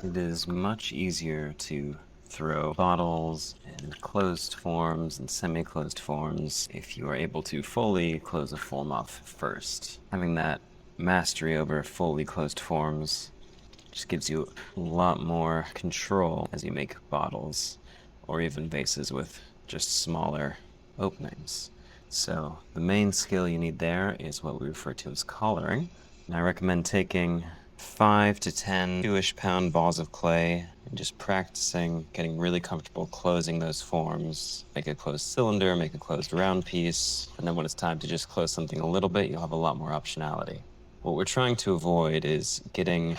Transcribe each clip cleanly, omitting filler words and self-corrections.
It is much easier to throw bottles in closed forms and semi-closed forms if you are able to fully close a form off first. Having that mastery over fully closed forms just gives you a lot more control as you make bottles or even vases with just smaller openings. So the main skill you need there is what we refer to as collaring. And I recommend taking 5 to 10 2-ish pound balls of clay and just practicing getting really comfortable closing those forms. Make a closed cylinder, make a closed round piece, and then when it's time to just close something a little bit, you'll have a lot more optionality. What we're trying to avoid is getting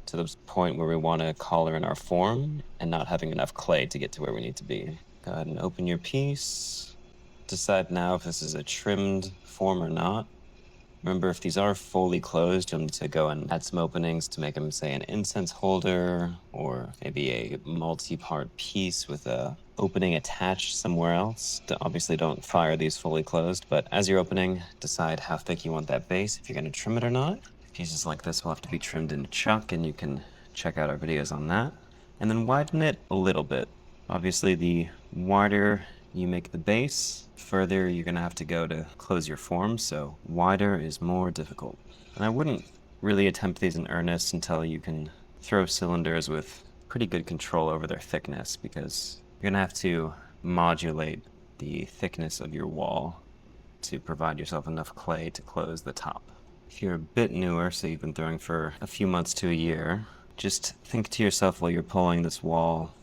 to the point where we want to collar in our form and not having enough clay to get to where we need to be. Go ahead and open your piece. Decide now if this is a trimmed form or not. Remember, if these are fully closed, you'll need to go and add some openings to make them, say, an incense holder or maybe a multi-part piece with a opening attached somewhere else. Obviously, don't fire these fully closed, but as you're opening, decide how thick you want that base, if you're going to trim it or not. Pieces like this will have to be trimmed in chuck, and you can check out our videos on that. And then widen it a little bit. Obviously, the wider you make the base, further you're going to have to go to close your form, so wider is more difficult. And I wouldn't really attempt these in earnest until you can throw cylinders with pretty good control over their thickness, because you're going to have to modulate the thickness of your wall to provide yourself enough clay to close the top. If you're a bit newer, so you've been throwing for a few months to a year, just think to yourself while you're pulling this wall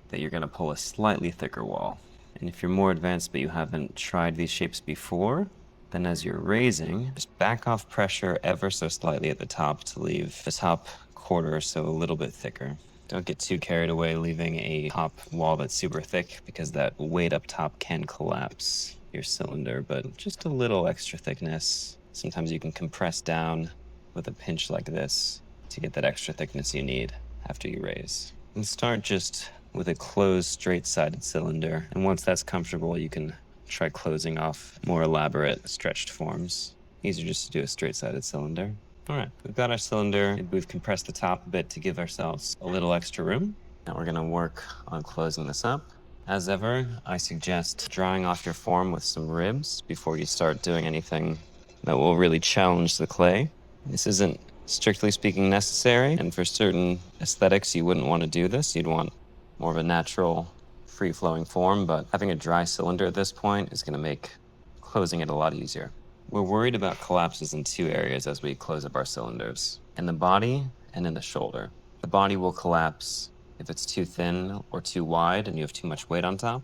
that you're going to pull a slightly thicker wall. And if you're more advanced but you haven't tried these shapes before, then as you're raising, just back off pressure ever so slightly at the top to leave the top quarter or so a little bit thicker. Don't get too carried away leaving a top wall that's super thick, because that weight up top can collapse your cylinder, but just a little extra thickness. Sometimes you can compress down with a pinch like this to get that extra thickness you need after you raise. And start just with a closed, straight-sided cylinder, and once that's comfortable, you can try closing off more elaborate stretched forms. Easier just to do a straight-sided cylinder. All right, we've got our cylinder. We've compressed the top a bit to give ourselves a little extra room. Now we're gonna work on closing this up. As ever, I suggest drying off your form with some ribs before you start doing anything that will really challenge the clay. This isn't strictly speaking necessary, and for certain aesthetics you wouldn't want to do this. You'd want more of a natural, free-flowing form, but having a dry cylinder at this point is going to make closing it a lot easier. We're worried about collapses in two areas as we close up our cylinders: in the body and in the shoulder. The body will collapse if it's too thin or too wide and you have too much weight on top,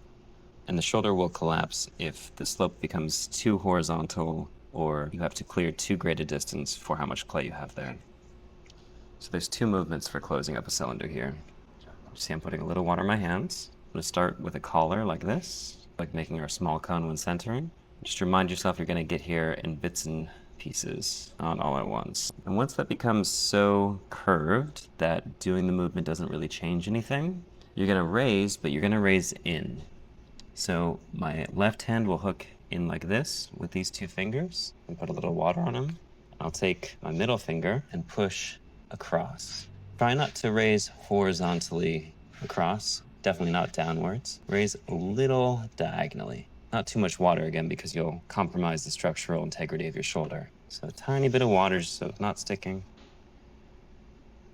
and the shoulder will collapse if the slope becomes too horizontal or you have to clear too great a distance for how much clay you have there. So there's two movements for closing up a cylinder here. See, I'm putting a little water in my hands. I'm going to start with a collar like this, like making our small cone when centering. Just remind yourself you're going to get here in bits and pieces, not all at once. And once that becomes so curved that doing the movement doesn't really change anything, you're going to raise, but you're going to raise in. So my left hand will hook in like this with these two fingers and put a little water on them. I'll take my middle finger and push across. Try not to raise horizontally across, definitely not downwards. Raise a little diagonally. Not too much water again, because you'll compromise the structural integrity of your shoulder. So a tiny bit of water just so it's not sticking.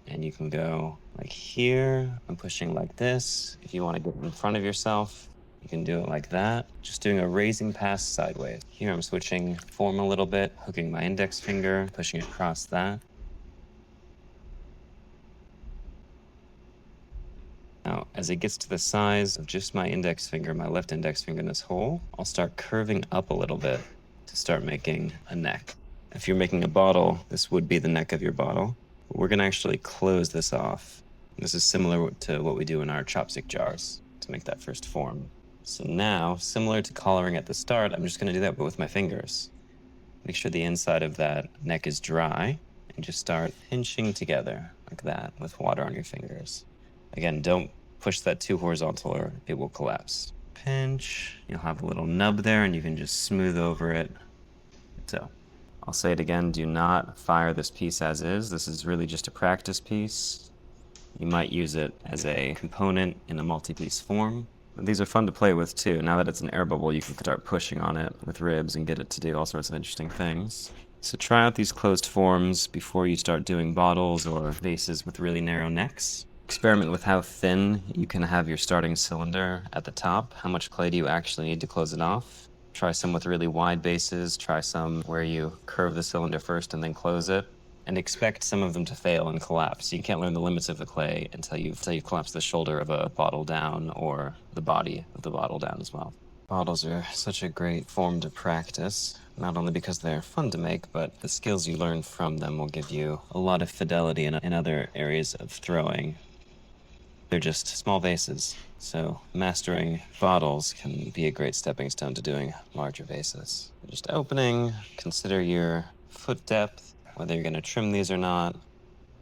And you can go like here. I'm pushing like this. If you want to get in front of yourself, you can do it like that. Just doing a raising pass sideways. Here I'm switching form a little bit, hooking my index finger, pushing across that. Now, as it gets to the size of just my index finger, my left index finger in this hole, I'll start curving up a little bit to start making a neck. If you're making a bottle, this would be the neck of your bottle. But we're gonna actually close this off. This is similar to what we do in our chopstick jars to make that first form. So now, similar to collaring at the start, I'm just gonna do that, but with my fingers. Make sure the inside of that neck is dry, and just start pinching together like that with water on your fingers. Again, don't push that too horizontal or it will collapse. Pinch, you'll have a little nub there and you can just smooth over it. So, I'll say it again, do not fire this piece as is. This is really just a practice piece. You might use it as a component in a multi-piece form. But these are fun to play with too. Now that it's an air bubble, you can start pushing on it with ribs and get it to do all sorts of interesting things. So try out these closed forms before you start doing bottles or vases with really narrow necks. Experiment with how thin you can have your starting cylinder at the top. How much clay do you actually need to close it off? Try some with really wide bases. Try some where you curve the cylinder first and then close it. And expect some of them to fail and collapse. You can't learn the limits of the clay until you've collapsed the shoulder of a bottle down or the body of the bottle down as well. Bottles are such a great form to practice, not only because they're fun to make, but the skills you learn from them will give you a lot of fidelity in other areas of throwing. They're just small vases, so mastering bottles can be a great stepping stone to doing larger vases. Just opening, consider your foot depth, whether you're going to trim these or not,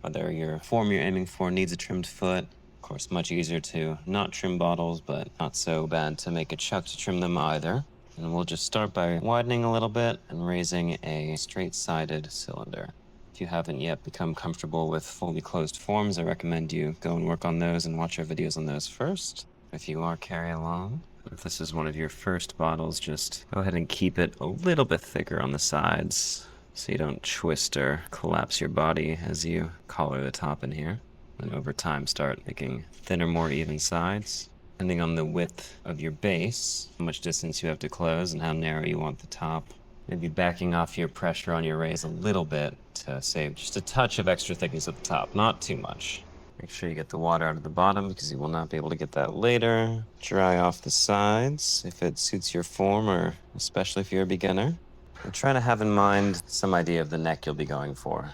whether your form you're aiming for needs a trimmed foot. Of course, much easier to not trim bottles, but not so bad to make a chuck to trim them either. And we'll just start by widening a little bit and raising a straight-sided cylinder. If you haven't yet become comfortable with fully closed forms, I recommend you go and work on those and watch our videos on those first. If you are, carry along. If this is one of your first bottles, just go ahead and keep it a little bit thicker on the sides so you don't twist or collapse your body as you collar the top in here. And over time, start making thinner, more even sides. Depending on the width of your base, how much distance you have to close and how narrow you want the top. Maybe backing off your pressure on your raise a little bit to save just a touch of extra thickness at the top, not too much. Make sure you get the water out of the bottom because you will not be able to get that later. Dry off the sides if it suits your form, or especially if you're a beginner. And try to have in mind some idea of the neck you'll be going for.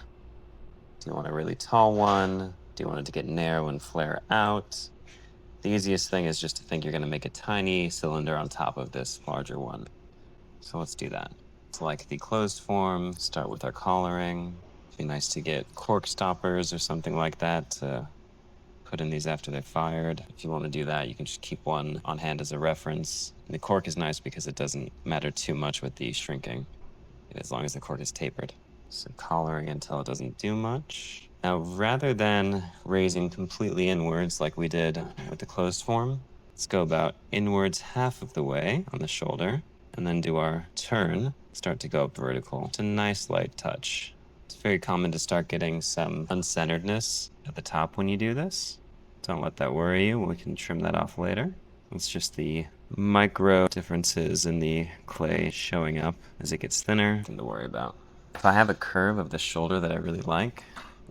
Do you want a really tall one? Do you want it to get narrow and flare out? The easiest thing is just to think you're going to make a tiny cylinder on top of this larger one. So let's do that. To like the closed form, start with our collaring. It'd be nice to get cork stoppers or something like that to put in these after they're fired. If you want to do that, you can just keep one on hand as a reference. And the cork is nice because it doesn't matter too much with the shrinking, as long as the cork is tapered. So collaring until it doesn't do much. Now, rather than raising completely inwards like we did with the closed form, let's go about inwards half of the way on the shoulder, and then do our turn, start to go up vertical. It's a nice light touch. It's very common to start getting some uncenteredness at the top when you do this. Don't let that worry you. We can trim that off later. It's just the micro differences in the clay showing up as it gets thinner. Nothing to worry about. If I have a curve of the shoulder that I really like,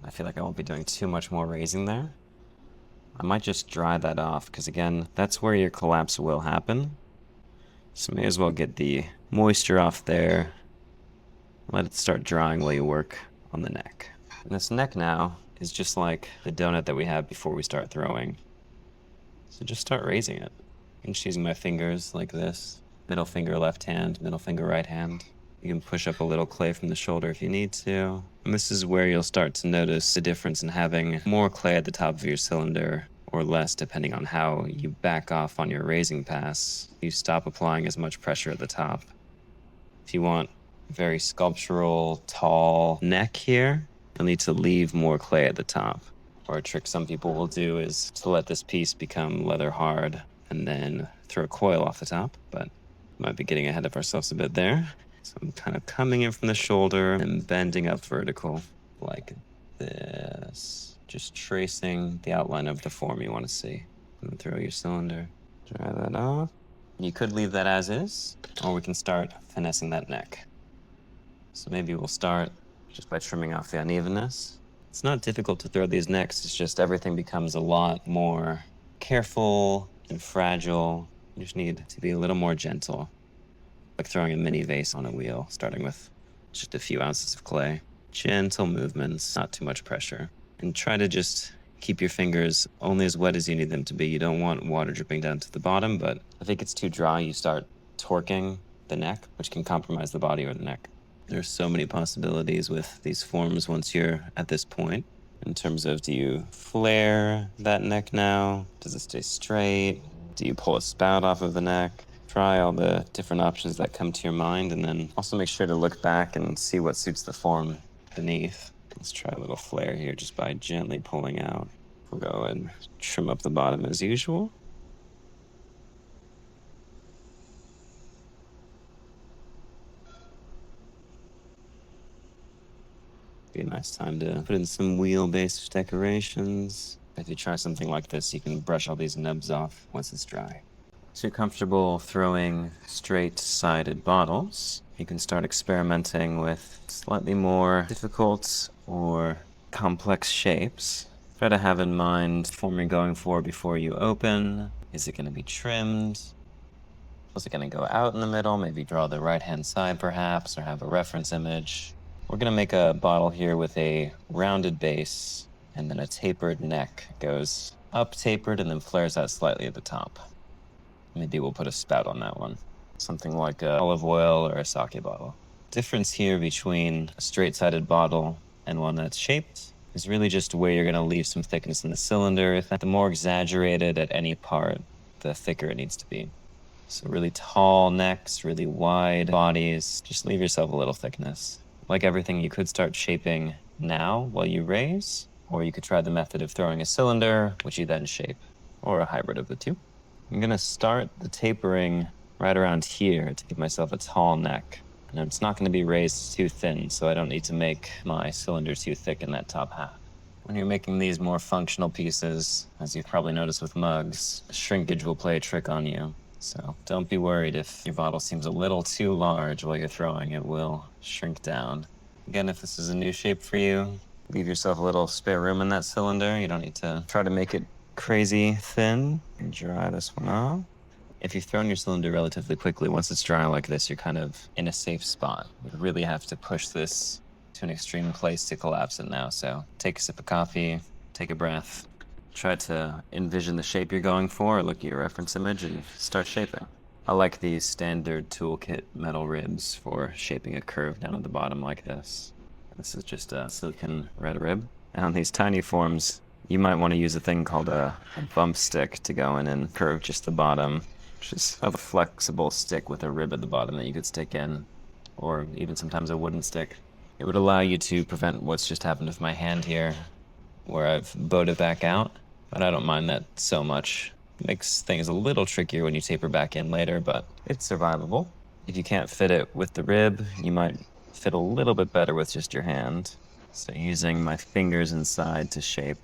I feel like I won't be doing too much more raising there. I might just dry that off because, again, that's where your collapse will happen. So may as well get the moisture off there. Let it start drying while you work on the neck. And this neck now is just like the donut that we had before we start throwing. So just start raising it. I'm just using my fingers like this. Middle finger left hand, middle finger right hand. You can push up a little clay from the shoulder if you need to. And this is where you'll start to notice the difference in having more clay at the top of your cylinder or less, depending on how you back off on your raising pass. You stop applying as much pressure at the top. If you want a very sculptural, tall neck here, you'll need to leave more clay at the top. Or a trick some people will do is to let this piece become leather hard and then throw a coil off the top, but might be getting ahead of ourselves a bit there. So I'm kind of coming in from the shoulder and bending up vertical like this. Just tracing the outline of the form you want to see. And then throw your cylinder. Dry that off. You could leave that as is, or we can start finessing that neck. So maybe we'll start just by trimming off the unevenness. It's not difficult to throw these necks, it's just everything becomes a lot more careful and fragile. You just need to be a little more gentle. Like throwing a mini vase on a wheel, starting with just a few ounces of clay. Gentle movements, not too much pressure. And try to just keep your fingers only as wet as you need them to be. You don't want water dripping down to the bottom, but if it gets too dry, you start torquing the neck, which can compromise the body or the neck. There's so many possibilities with these forms once you're at this point. In terms of, do you flare that neck now? Does it stay straight? Do you pull a spout off of the neck? Try all the different options that come to your mind, and then also make sure to look back and see what suits the form beneath. Let's try a little flare here just by gently pulling out. We'll go and trim up the bottom as usual. Be a nice time to put in some wheel-based decorations. If you try something like this, you can brush all these nubs off once it's dry. So you're comfortable throwing straight-sided bottles, you can start experimenting with slightly more difficult or complex shapes. Try to have in mind the form you're going for before you open. Is it going to be trimmed? Is it going to go out in the middle? Maybe draw the right-hand side perhaps, or have a reference image. We're going to make a bottle here with a rounded base and then a tapered neck. Goes up tapered and then flares out slightly at the top. Maybe we'll put a spout on that one. Something like a olive oil or a sake bottle. Difference here between a straight-sided bottle and one that's shaped is really just where you're going to leave some thickness in the cylinder. The more exaggerated at any part, the thicker it needs to be. So really tall necks, really wide bodies, just leave yourself a little thickness. Like everything, you could start shaping now while you raise, or you could try the method of throwing a cylinder, which you then shape, or a hybrid of the two. I'm gonna start the tapering right around here to give myself a tall neck. And it's not gonna be raised too thin, so I don't need to make my cylinder too thick in that top half. When you're making these more functional pieces, as you've probably noticed with mugs, shrinkage will play a trick on you. So don't be worried if your bottle seems a little too large while you're throwing, it will shrink down. Again, if this is a new shape for you, leave yourself a little spare room in that cylinder. You don't need to try to make it crazy thin. And dry this one off. If you've thrown your cylinder relatively quickly, once it's dry like this, you're kind of in a safe spot. You really have to push this to an extreme place to collapse it now. So take a sip of coffee, take a breath, try to envision the shape you're going for, or look at your reference image and start shaping. I like these standard toolkit metal ribs for shaping a curve down at the bottom like this. This is just a silicon red rib. And on these tiny forms, you might want to use a thing called a bump stick to go in and curve just the bottom. Just have a flexible stick with a rib at the bottom that you could stick in, or even sometimes a wooden stick. It would allow you to prevent what's just happened with my hand here, where I've bowed it back out, but I don't mind that so much. It makes things a little trickier when you taper back in later, but it's survivable. If you can't fit it with the rib, you might fit a little bit better with just your hand. So using my fingers inside to shape.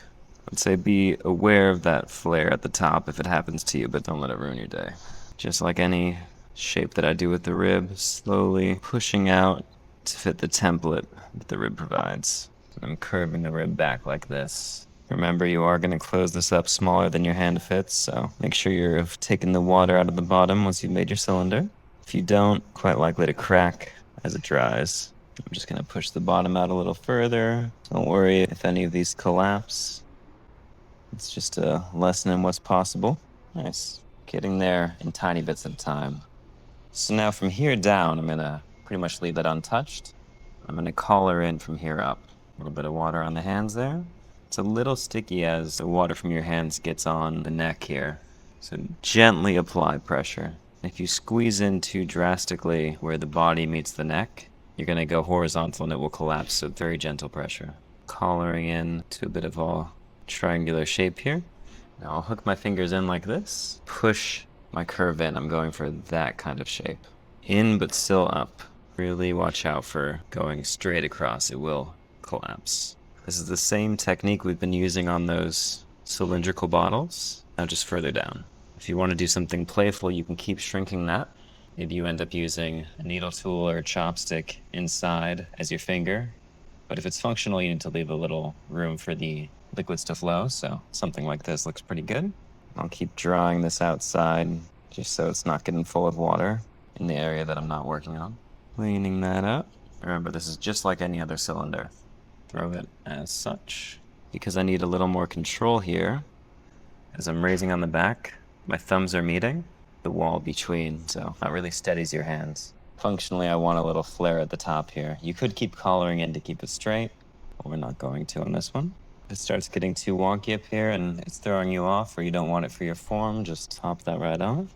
I'd say be aware of that flare at the top if it happens to you, but don't let it ruin your day. Just like any shape that I do with the rib, slowly pushing out to fit the template that the rib provides. I'm curving the rib back like this. Remember, you are going to close this up smaller than your hand fits, so make sure you've taken the water out of the bottom once you've made your cylinder. If you don't, quite likely to crack as it dries. I'm just going to push the bottom out a little further. Don't worry if any of these collapse. It's just a lesson in what's possible. Nice. Getting there in tiny bits at a time. So now from here down, I'm going to pretty much leave that untouched. I'm going to collar in from here up. A little bit of water on the hands there. It's a little sticky as the water from your hands gets on the neck here. So gently apply pressure. If you squeeze in too drastically where the body meets the neck, you're going to go horizontal and it will collapse, so very gentle pressure. Collaring in to a bit of a triangular shape here. Now I'll hook my fingers in like this. Push my curve in. I'm going for that kind of shape. In but still up. Really watch out for going straight across. It will collapse. This is the same technique we've been using on those cylindrical bottles, now just further down. If you want to do something playful, you can keep shrinking that. Maybe you end up using a needle tool or a chopstick inside as your finger. But if it's functional, you need to leave a little room for the liquids to flow, so something like this looks pretty good. I'll keep drawing this outside just so it's not getting full of water in the area that I'm not working on. Cleaning that up. Remember, this is just like any other cylinder. Throw it as such. Because I need a little more control here, as I'm raising on the back, my thumbs are meeting the wall between, so that really steadies your hands. Functionally, I want a little flare at the top here. You could keep collaring in to keep it straight, but we're not going to on this one. If it starts getting too wonky up here and it's throwing you off, or you don't want it for your form, just top that right off.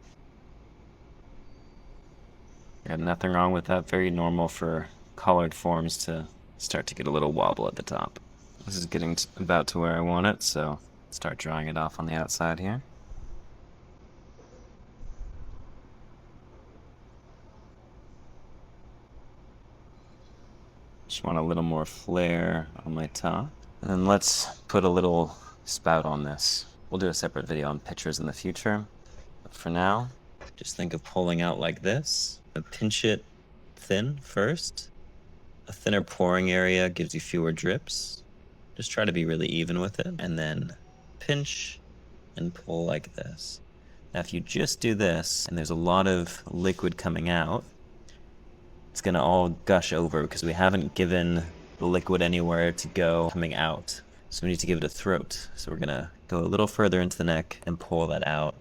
Got nothing wrong with that. Very normal for colored forms to start to get a little wobble at the top. This is getting about to where I want it, so Start drying it off on the outside here. Just want a little more flare on my top. And then let's put a little spout on this. We'll do a separate video on pictures in the future. But for now, just think of pulling out like this. Pinch it thin first. A thinner pouring area gives you fewer drips. Just try to be really even with it. And then pinch and pull like this. Now, if you just do this and there's a lot of liquid coming out, it's gonna all gush over because we haven't given the liquid anywhere to go coming out. So we need to give it a throat. So we're gonna go a little further into the neck and pull that out.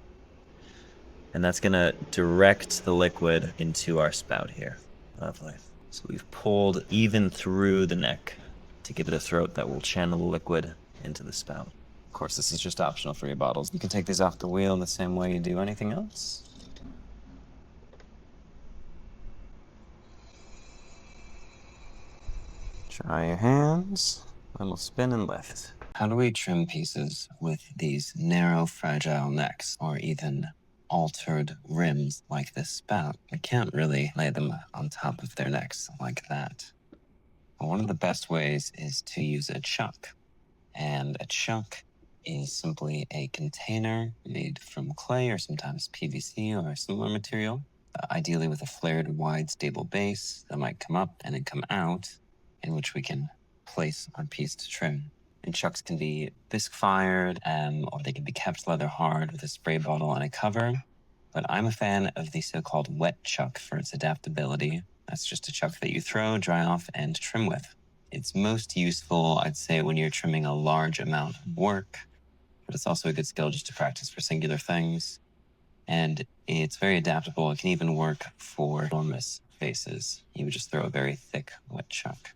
And that's gonna direct the liquid into our spout here. Lovely. So we've pulled even through the neck to give it a throat that will channel the liquid into the spout. Of course, this is just optional for your bottles. You can take these off the wheel in the same way you do anything else. Dry your hands, and we'll spin and lift. How do we trim pieces with these narrow, fragile necks, or even altered rims like this spout? We can't really lay them on top of their necks like that. But one of the best ways is to use a chuck. And a chuck is simply a container made from clay or sometimes PVC or a similar material, ideally with a flared, wide, stable base that might come up and then come out, in which we can place our piece to trim. And chucks can be bisque-fired, or they can be kept leather hard with a spray bottle and a cover. But I'm a fan of the so-called wet chuck for its adaptability. That's just a chuck that you throw, dry off, and trim with. It's most useful, I'd say, when you're trimming a large amount of work, but it's also a good skill just to practice for singular things. And it's very adaptable. It can even work for enormous vases. You would just throw a very thick wet chuck.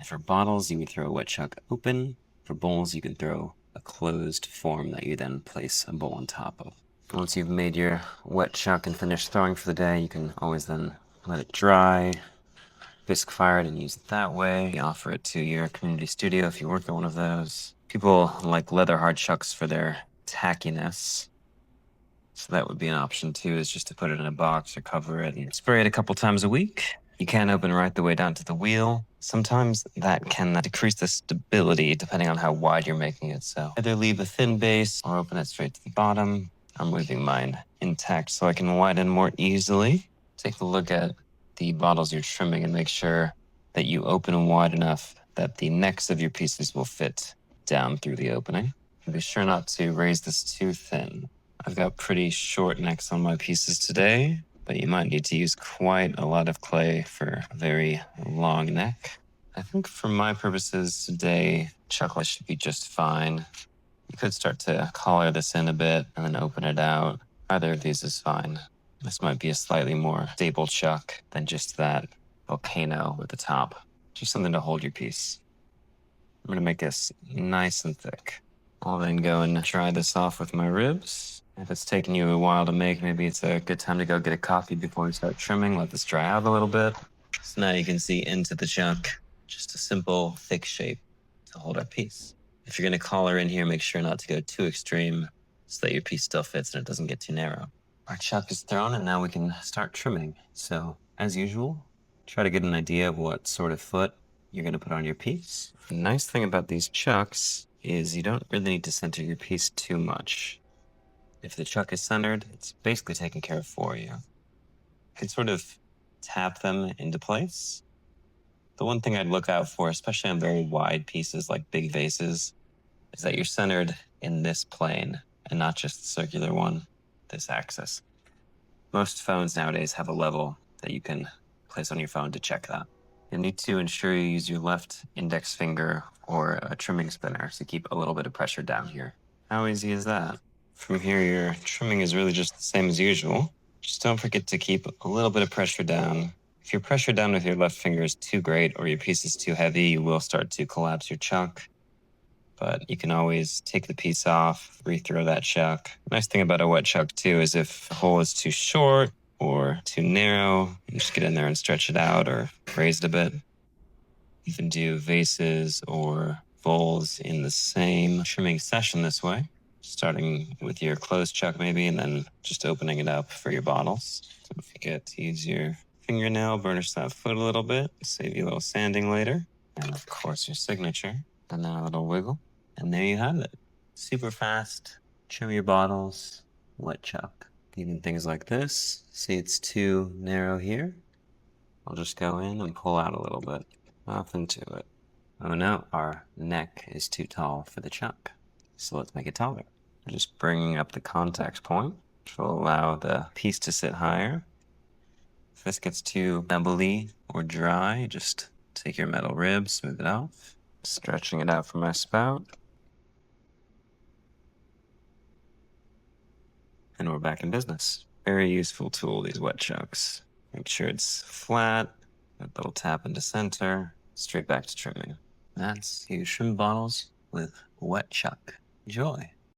For bottles, you would throw a wet chuck open. For bowls, you can throw a closed form that you then place a bowl on top of. Once you've made your wet chuck and finished throwing for the day, you can always then let it dry, bisque fired, and use it that way. You offer it to your community studio if you work at one of those. People like leather hard chucks for their tackiness. So that would be an option too, is just to put it in a box or cover it and spray it a couple times a week. You can open right the way down to the wheel. Sometimes that can decrease the stability depending on how wide you're making it. So either leave a thin base or open it straight to the bottom. I'm leaving mine intact so I can widen more easily. Take a look at the bottles you're trimming and make sure that you open them wide enough that the necks of your pieces will fit down through the opening. And be sure not to raise this too thin. I've got pretty short necks on my pieces today, but you might need to use quite a lot of clay for a very long neck. I think for my purposes today, chocolate should be just fine. You could start to collar this in a bit and then open it out. Either of these is fine. This might be a slightly more stable chuck than just that volcano at the top. Just something to hold your piece. I'm gonna make this nice and thick. I'll then go and dry this off with my ribs. If it's taking you a while to make, maybe it's a good time to go get a coffee before you start trimming. Let this dry out a little bit. So now you can see into the chuck, just a simple, thick shape to hold our piece. If you're gonna collar in here, make sure not to go too extreme so that your piece still fits and it doesn't get too narrow. Our chuck is thrown and now we can start trimming. So, as usual, try to get an idea of what sort of foot you're gonna put on your piece. The nice thing about these chucks is you don't really need to center your piece too much. If the chuck is centered, it's basically taken care of for you. You can sort of tap them into place. The one thing I'd look out for, especially on very wide pieces like big vases, is that you're centered in this plane and not just the circular one, this axis. Most phones nowadays have a level that you can place on your phone to check that. You'll need to ensure you use your left index finger or a trimming spinner to keep a little bit of pressure down here. How easy is that? From here, your trimming is really just the same as usual. Just don't forget to keep a little bit of pressure down. If your pressure down with your left finger is too great or your piece is too heavy, you will start to collapse your chuck. But you can always take the piece off, rethrow that chuck. Nice thing about a wet chuck too is if the hole is too short or too narrow, you just get in there and stretch it out or raise it a bit. You can do vases or bowls in the same trimming session this way, starting with your closed chuck maybe, and then just opening it up for your bottles. Don't forget to use your fingernail, burnish that foot a little bit, save you a little sanding later. And of course your signature. And then a little wiggle. And there you have it. Super fast, trim your bottles, wet chuck. Even things like this, see it's too narrow here. I'll just go in and pull out a little bit, nothing to it. Oh no, our neck is too tall for the chuck. So let's make it taller. Just bringing up the contact point, which will allow the piece to sit higher. If this gets too nubbly or dry, just take your metal rib, smooth it off. Stretching it out from my spout. And we're back in business. Very useful tool, these wet chucks. Make sure it's flat, a little tap into center, straight back to trimming. That's your shrimp bottles with wet chuck. Enjoy.